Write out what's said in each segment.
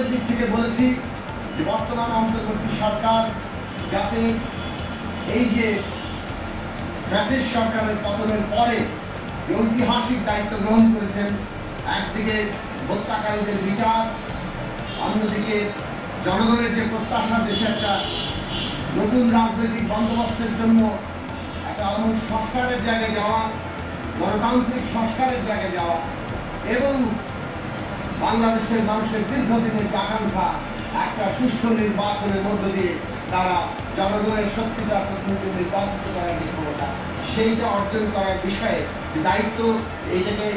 সরকারের দিক থেকে বলেছি যে বর্তমান অন্তর্বর্তী সরকার যাতে এই যে ফ্যাসিস্ট সরকারের পতনের পরে যে ঐতিহাসিক দায়িত্ব গ্রহণ করেছেন, একদিকে হত্যাকারীদের বিচার, অন্যদিকে জনগণের যে প্রত্যাশা দেশে একটা নতুন রাজনৈতিক বন্দোবস্তের জন্য একটা আমূল সংস্কারের জায়গায় যাওয়া, গণতান্ত্রিক সংস্কারের জায়গায় যাওয়া এবং বাংলাদেশের মানুষের দীর্ঘদিনের আকাঙ্ক্ষা একটা সুষ্ঠু নির্বাচনের মধ্য দিয়ে তারা জনগণের সত্যিকার প্রতিনিধি নির্বাচিত করার যে ক্ষমতা, সেইটা অর্জন করার বিষয়ে যে দায়িত্ব, এইটাকে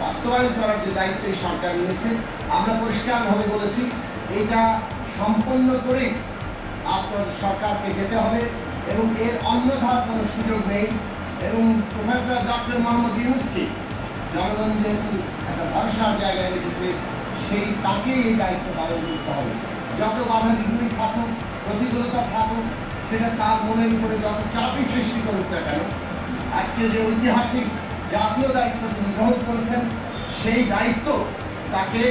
বাস্তবায়ন করার যে দায়িত্ব এই সরকার নিয়েছে, আমরা পরিষ্কারভাবে বলেছি এটা সম্পন্ন করে আপনার সরকারকে যেতে হবে এবং এর অন্যথা কোনো সুযোগ নেই। এবং প্রফেসর ডক্টর মোহাম্মদ ইউনূসকে জনগণ যেহেতু একটা ভরসার জায়গায় রেখেছে, সেই তাকে এই দায়িত্ব পালন করতে হবে। যত বাধা বিঘ্নি থাকুক, প্রতিকূলতা থাকুক, সেটা তার মনের উপরে যত চাপই সৃষ্টি করুক না কেন, আজকে যে ঐতিহাসিক জাতীয় দায়িত্ব তিনি গ্রহণ করেছেন, সেই দায়িত্ব তাকে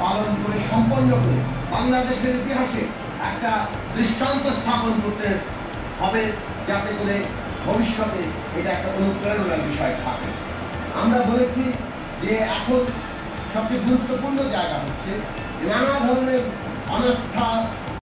পালন করে সম্পন্ন করে বাংলাদেশের ইতিহাসে একটা দৃষ্টান্ত স্থাপন করতে হবে, যাতে করে ভবিষ্যতে এটা একটা অনুপ্রেরণার বিষয় থাকে। আমরা বলেছি যে এখন সবচেয়ে গুরুত্বপূর্ণ জায়গা হচ্ছে নানা ধরনের অনাস্থা